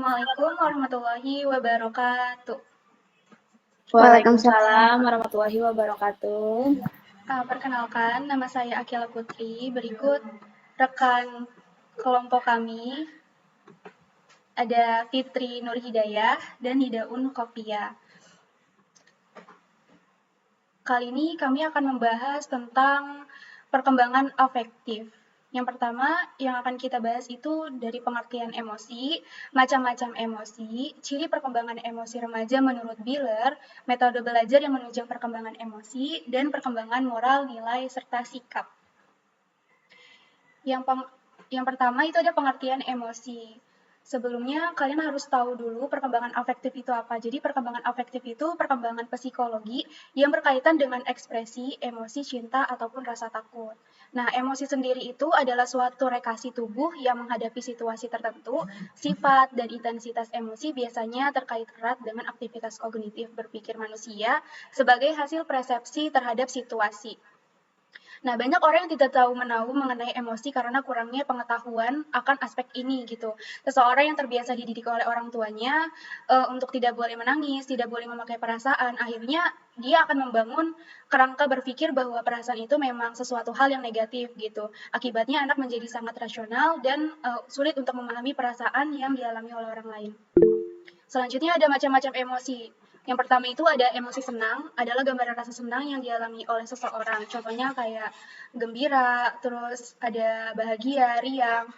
Assalamualaikum warahmatullahi wabarakatuh. Waalaikumsalam warahmatullahi wabarakatuh. Perkenalkan, nama saya Akila Putri. Berikut rekan kelompok kami ada Fitri Nur Hidayah dan Hidaun Kopia. Kali ini kami akan membahas tentang perkembangan afektif. Yang pertama yang akan kita bahas itu dari pengertian emosi, macam-macam emosi, ciri perkembangan emosi remaja menurut Biller, metode belajar yang menunjang perkembangan emosi, dan perkembangan moral, nilai, serta sikap. Yang pertama itu ada pengertian emosi. Sebelumnya, kalian harus tahu dulu perkembangan afektif itu apa. Jadi, perkembangan afektif itu perkembangan psikologi yang berkaitan dengan ekspresi, emosi, cinta, ataupun rasa takut. Nah, emosi sendiri itu adalah suatu reaksi tubuh yang menghadapi situasi tertentu. Sifat dan intensitas emosi biasanya terkait erat dengan aktivitas kognitif berpikir manusia sebagai hasil persepsi terhadap situasi. Nah, banyak orang yang tidak tahu menahu mengenai emosi karena kurangnya pengetahuan akan aspek ini gitu. Seseorang yang terbiasa dididik oleh orang tuanya untuk tidak boleh menangis, tidak boleh memakai perasaan, akhirnya dia akan membangun kerangka berpikir bahwa perasaan itu memang sesuatu hal yang negatif gitu. Akibatnya anak menjadi sangat rasional dan sulit untuk memahami perasaan yang dialami oleh orang lain. Selanjutnya ada macam-macam emosi. Yang pertama itu ada emosi senang, adalah gambaran rasa senang yang dialami oleh seseorang. Contohnya kayak gembira, terus ada bahagia, riang.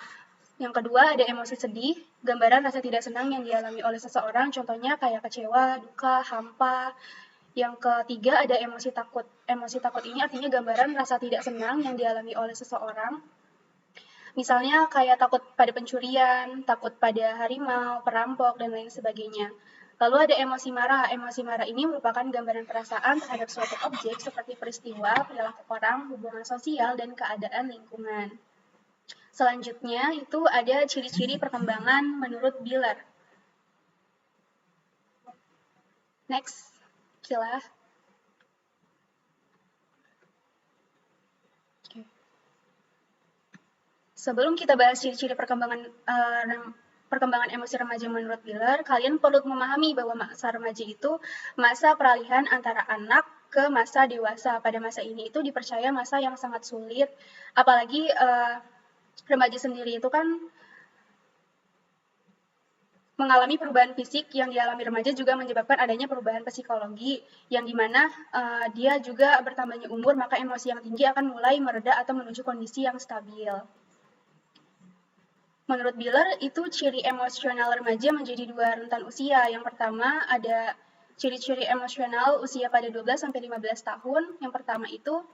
Yang kedua ada emosi sedih, gambaran rasa tidak senang yang dialami oleh seseorang. Contohnya kayak kecewa, duka, hampa. Yang ketiga ada emosi takut. Emosi takut ini artinya gambaran rasa tidak senang yang dialami oleh seseorang. Misalnya kayak takut pada pencurian, takut pada harimau, perampok, dan lain sebagainya. Lalu ada emosi marah. Emosi marah ini merupakan gambaran perasaan terhadap suatu objek seperti peristiwa, perilaku orang, hubungan sosial, dan keadaan lingkungan. Selanjutnya itu ada ciri-ciri perkembangan menurut Biller. Next, Kila. Sebelum kita bahas ciri-ciri perkembangan emosi remaja menurut Biller, kalian perlu memahami bahwa masa remaja itu masa peralihan antara anak ke masa dewasa. Pada masa ini itu dipercaya masa yang sangat sulit, apalagi remaja sendiri itu kan mengalami perubahan fisik yang dialami remaja juga menyebabkan adanya perubahan psikologi yang dimana dia juga bertambahnya umur, maka emosi yang tinggi akan mulai mereda atau menuju kondisi yang stabil. Menurut Biller, itu ciri emosional remaja menjadi dua rentan usia. Yang pertama ada ciri-ciri emosional usia pada 12-15 tahun. Yang pertama itu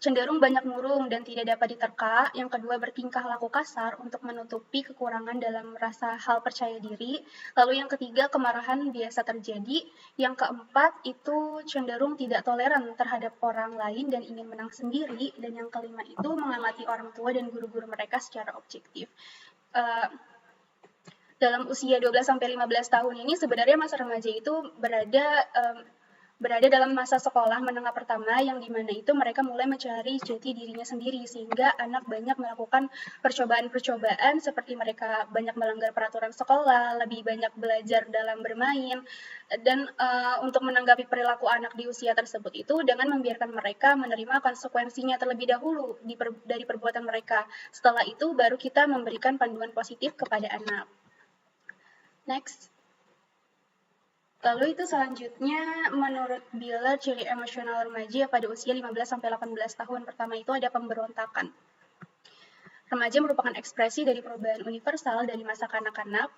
cenderung banyak murung dan tidak dapat diterka. Yang kedua bertingkah laku kasar untuk menutupi kekurangan dalam rasa hal percaya diri. Lalu yang ketiga kemarahan biasa terjadi. Yang keempat itu cenderung tidak toleran terhadap orang lain dan ingin menang sendiri. Dan yang kelima itu mengamati orang tua dan guru-guru mereka secara objektif. Dalam usia 12-15 tahun ini sebenarnya masa remaja itu berada dalam masa sekolah menengah pertama yang dimana itu mereka mulai mencari jati dirinya sendiri sehingga anak banyak melakukan percobaan-percobaan seperti mereka banyak melanggar peraturan sekolah, lebih banyak belajar dalam bermain dan untuk menanggapi perilaku anak di usia tersebut itu dengan membiarkan mereka menerima konsekuensinya terlebih dahulu dari perbuatan mereka. Setelah itu baru kita memberikan panduan positif kepada anak. Next. Lalu itu selanjutnya menurut Biller ciri emosional remaja pada usia 15-18 tahun. Pertama itu ada pemberontakan. Remaja merupakan ekspresi dari perubahan universal dari masa kanak-kanak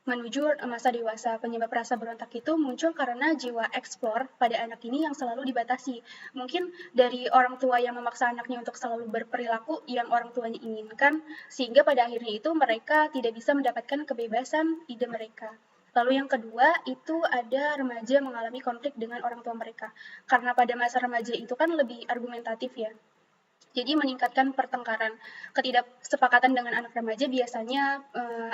menuju masa dewasa. Penyebab rasa berontak itu muncul karena jiwa eksplor pada anak ini yang selalu dibatasi. Mungkin dari orang tua yang memaksa anaknya untuk selalu berperilaku yang orang tuanya inginkan, sehingga pada akhirnya itu mereka tidak bisa mendapatkan kebebasan ide mereka. Lalu yang kedua itu ada remaja mengalami konflik dengan orang tua mereka. Karena pada masa remaja itu kan lebih argumentatif ya. Jadi meningkatkan pertengkaran. Ketidaksepakatan dengan anak remaja biasanya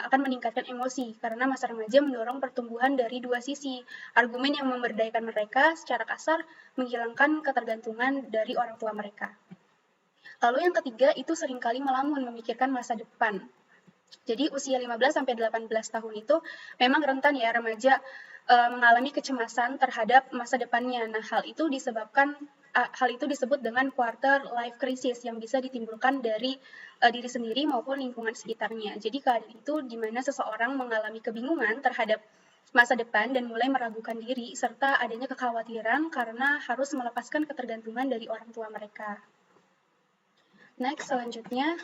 akan meningkatkan emosi karena masa remaja mendorong pertumbuhan dari dua sisi. Argumen yang memberdayakan mereka secara kasar menghilangkan ketergantungan dari orang tua mereka. Lalu yang ketiga itu seringkali melamun memikirkan masa depan. Jadi usia 15 sampai 18 tahun itu memang rentan ya remaja mengalami kecemasan terhadap masa depannya. Nah, hal itu disebut dengan quarter life crisis yang bisa ditimbulkan dari diri sendiri maupun lingkungan sekitarnya. Jadi keadaan itu di mana seseorang mengalami kebingungan terhadap masa depan dan mulai meragukan diri serta adanya kekhawatiran karena harus melepaskan ketergantungan dari orang tua mereka. Next, selanjutnya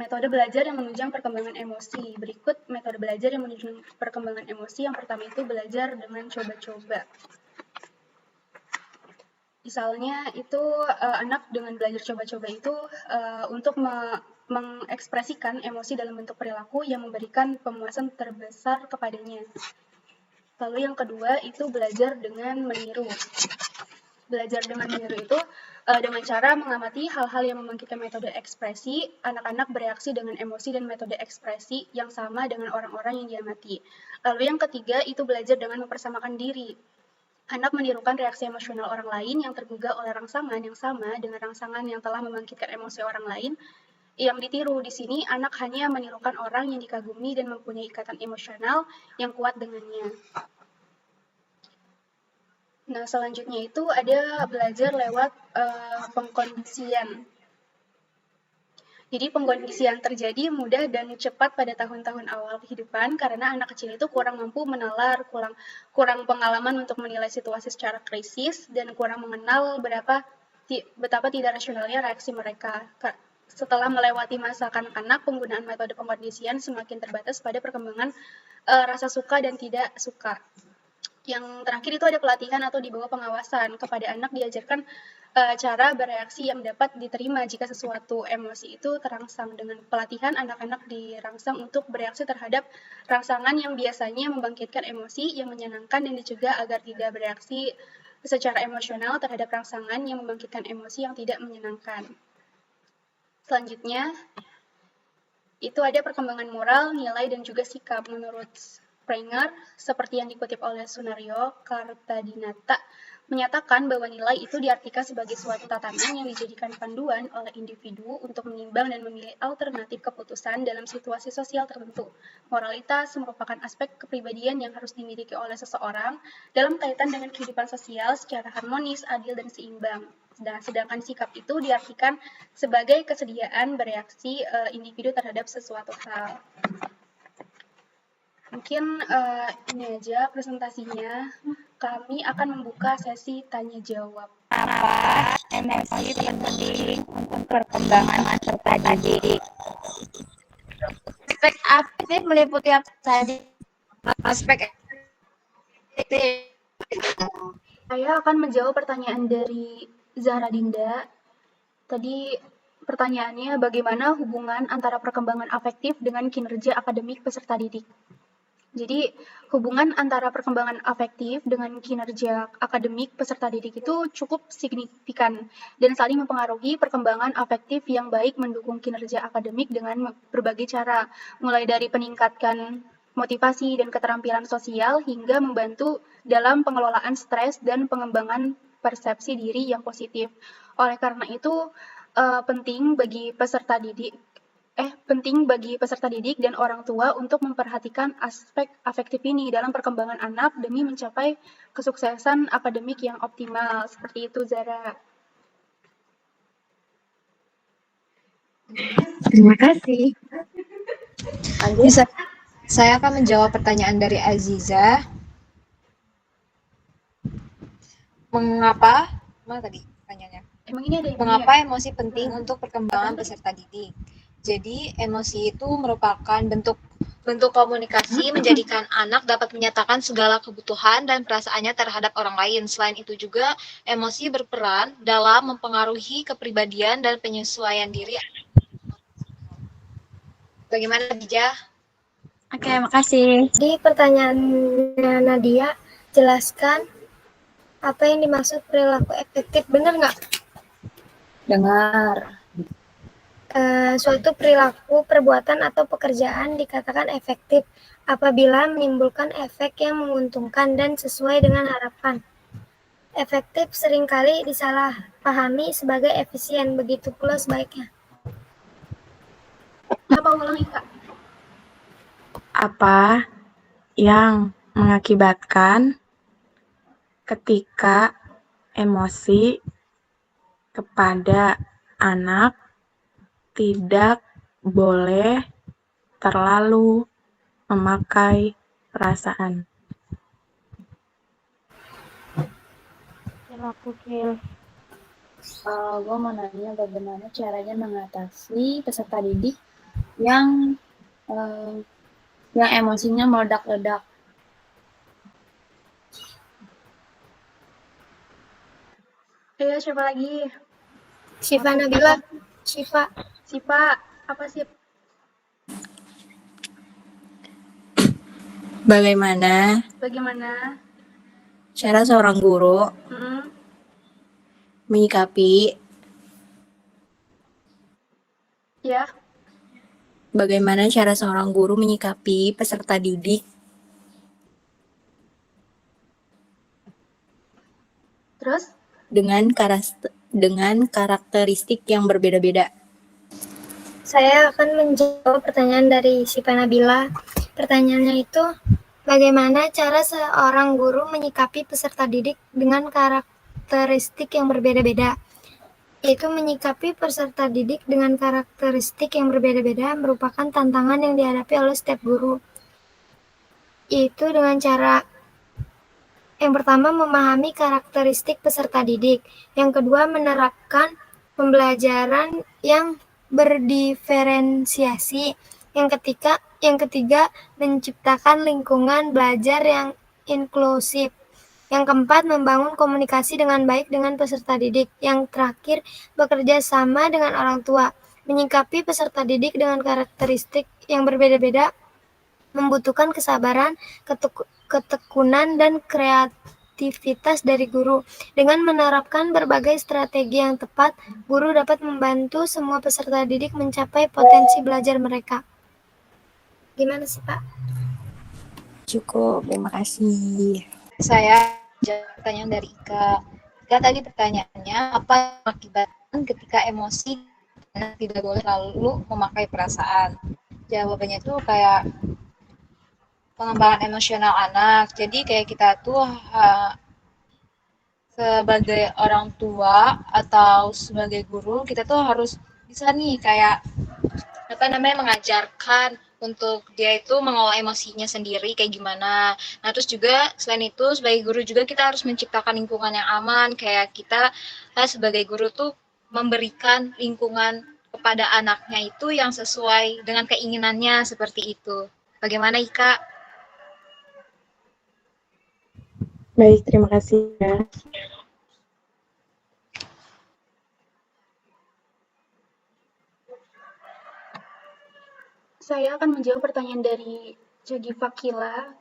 metode belajar yang menunjang perkembangan emosi. Berikut metode belajar yang menunjang perkembangan emosi. Yang pertama itu belajar dengan coba-coba. Misalnya itu anak dengan belajar coba-coba itu untuk mengekspresikan emosi dalam bentuk perilaku yang memberikan pemuasan terbesar kepadanya. Lalu yang kedua itu belajar dengan meniru. Belajar dengan meniru itu dengan cara mengamati hal-hal yang membangkitkan metode ekspresi, anak-anak bereaksi dengan emosi dan metode ekspresi yang sama dengan orang-orang yang diamati. Lalu yang ketiga itu belajar dengan mempersamakan diri. Anak menirukan reaksi emosional orang lain yang tergugah oleh rangsangan yang sama dengan rangsangan yang telah membangkitkan emosi orang lain. Yang ditiru di sini, anak hanya menirukan orang yang dikagumi dan mempunyai ikatan emosional yang kuat dengannya. Nah, selanjutnya itu ada belajar lewat pengkondisian. Jadi pengkondisian terjadi mudah dan cepat pada tahun-tahun awal kehidupan karena anak kecil itu kurang mampu menalar, kurang pengalaman untuk menilai situasi secara krisis dan kurang mengenal betapa tidak rasionalnya reaksi mereka. Setelah melewati masa kanak-kanak, penggunaan metode pengkondisian semakin terbatas pada perkembangan rasa suka dan tidak suka. Yang terakhir itu ada pelatihan atau di bawah pengawasan. Kepada anak diajarkan cara bereaksi yang dapat diterima jika sesuatu emosi itu terangsang. Dengan pelatihan, anak-anak dirangsang untuk bereaksi terhadap rangsangan yang biasanya membangkitkan emosi yang menyenangkan dan dicegah agar tidak bereaksi secara emosional terhadap rangsangan yang membangkitkan emosi yang tidak menyenangkan. Selanjutnya, itu ada perkembangan moral, nilai, dan juga sikap. Menurut Springer, seperti yang dikutip oleh Sunario Kartadinata, menyatakan bahwa nilai itu diartikan sebagai suatu tatanan yang dijadikan panduan oleh individu untuk menimbang dan memilih alternatif keputusan dalam situasi sosial tertentu. Moralitas merupakan aspek kepribadian yang harus dimiliki oleh seseorang dalam kaitan dengan kehidupan sosial secara harmonis, adil, dan seimbang. Sedangkan sikap itu diartikan sebagai kesediaan bereaksi individu terhadap sesuatu hal. Mungkin ini aja presentasinya. Kami akan membuka sesi tanya jawab. Kenapa emosi penting untuk perkembangan peserta didik? Aspek aktif meliputi apa saja? Aspek aktif. Saya akan menjawab pertanyaan dari Zahra Dinda. Tadi pertanyaannya bagaimana hubungan antara perkembangan afektif dengan kinerja akademik peserta didik. Jadi hubungan antara perkembangan afektif dengan kinerja akademik peserta didik itu cukup signifikan dan saling mempengaruhi perkembangan afektif yang baik mendukung kinerja akademik dengan berbagai cara, mulai dari peningkatkan motivasi dan keterampilan sosial hingga membantu dalam pengelolaan stres dan pengembangan persepsi diri yang positif. Oleh karena itu penting bagi peserta didik dan orang tua untuk memperhatikan aspek afektif ini dalam perkembangan anak demi mencapai kesuksesan akademik yang optimal. Seperti itu, Zara. Terima kasih. Lanjut. Saya akan menjawab pertanyaan dari Aziza. Mengapa? Mana tadi pertanyaannya? Mengapa emosi penting untuk perkembangan peserta didik? Jadi emosi itu merupakan bentuk komunikasi menjadikan anak dapat menyatakan segala kebutuhan dan perasaannya terhadap orang lain. Selain itu juga emosi berperan dalam mempengaruhi kepribadian dan penyesuaian diri. Bagaimana, Dija? Oke, makasih. Di pertanyaannya Nadia, jelaskan apa yang dimaksud perilaku efektif, benar nggak? Dengar. Suatu perilaku, perbuatan, atau pekerjaan dikatakan efektif apabila menimbulkan efek yang menguntungkan dan sesuai dengan harapan. efektif seringkali disalahpahami sebagai efisien, begitu pula sebaliknya. Apa ulangi, Kak? Apa yang mengakibatkan ketika emosi kepada anak tidak boleh terlalu memakai perasaan? Gue mau nanya bagaimana caranya mengatasi peserta didik yang emosinya meledak-ledak. Ayo, siapa lagi? Syifa Nabila. Sipa, apa sih? Bagaimana cara seorang guru menyikapi Ya. bagaimana cara seorang guru menyikapi peserta didik Terus? dengan karakteristik yang berbeda-beda? Saya akan menjawab pertanyaan dari Syifa Nabila. Pertanyaannya itu, bagaimana cara seorang guru menyikapi peserta didik dengan karakteristik yang berbeda-beda? Yaitu menyikapi peserta didik dengan karakteristik yang berbeda-beda merupakan tantangan yang dihadapi oleh setiap guru. Yaitu dengan cara yang pertama, memahami karakteristik peserta didik. Yang kedua, menerapkan pembelajaran yang berdiferensiasi. Yang ketiga, menciptakan lingkungan belajar yang inklusif. Yang keempat, membangun komunikasi dengan baik dengan peserta didik. Yang terakhir, bekerja sama dengan orang tua. Menyikapi peserta didik dengan karakteristik yang berbeda-beda membutuhkan kesabaran, ketekunan, dan kreativitas dari guru. Dengan menerapkan berbagai strategi yang tepat, guru dapat membantu semua peserta didik mencapai potensi belajar mereka. Gimana sih, Pak? Cukup, terima kasih. Saya jawab pertanyaan dari Ika. Ika tadi pertanyaannya, apa yang mengakibatkan ketika emosi tidak boleh lalu memakai perasaan? Jawabannya tuh kayak pengembangan emosional anak. Jadi kayak kita tuh sebagai orang tua atau sebagai guru, kita tuh harus bisa nih kayak mengajarkan untuk dia itu mengolah emosinya sendiri kayak gimana. Nah, terus juga selain itu sebagai guru juga kita harus menciptakan lingkungan yang aman, kayak kita sebagai guru tuh memberikan lingkungan kepada anaknya itu yang sesuai dengan keinginannya seperti itu. Bagaimana Ika? Baik, terima kasih ya. Saya akan menjawab pertanyaan dari Jagi Fakila.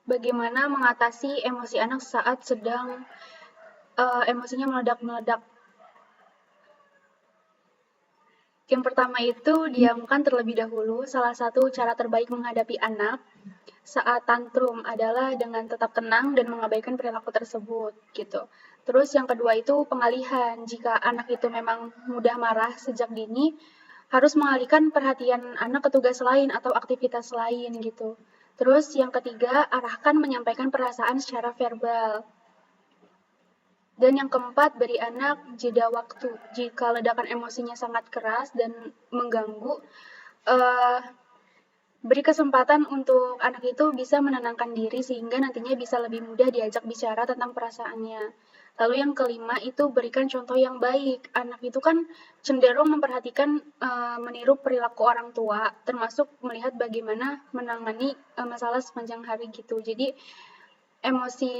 Bagaimana mengatasi emosi anak saat sedang emosinya meledak-meledak? Yang pertama itu, diamkan terlebih dahulu. Salah satu cara terbaik menghadapi anak saat tantrum adalah dengan tetap tenang dan mengabaikan perilaku tersebut, gitu. Terus yang kedua itu pengalihan. Jika anak itu memang mudah marah sejak dini, harus mengalihkan perhatian anak ke tugas lain atau aktivitas lain, gitu. Terus yang ketiga, arahkan menyampaikan perasaan secara verbal. Dan yang keempat, beri anak jeda waktu. Jika ledakan emosinya sangat keras dan mengganggu, beri kesempatan untuk anak itu bisa menenangkan diri sehingga nantinya bisa lebih mudah diajak bicara tentang perasaannya. Lalu yang kelima itu berikan contoh yang baik. Anak itu kan cenderung memperhatikan meniru perilaku orang tua, termasuk melihat bagaimana menangani masalah sepanjang hari gitu. Jadi emosi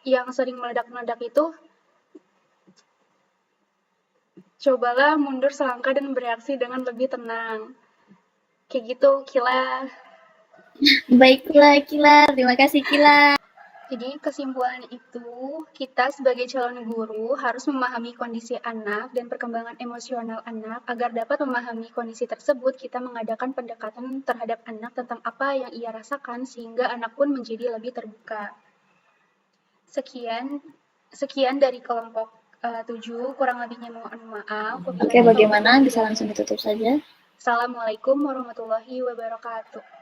yang sering meledak-meledak itu, cobalah mundur selangkah dan bereaksi dengan lebih tenang. Kayak gitu, Kila. Baiklah, Kila. Terima kasih, Kila. Jadi kesimpulan itu, kita sebagai calon guru harus memahami kondisi anak dan perkembangan emosional anak. Agar dapat memahami kondisi tersebut, kita mengadakan pendekatan terhadap anak tentang apa yang ia rasakan sehingga anak pun menjadi lebih terbuka. Sekian Sekian dari kelompok 7, kurang lebihnya mohon maaf. Oke, bagaimana? Bisa langsung ditutup saja. Assalamualaikum warahmatullahi wabarakatuh.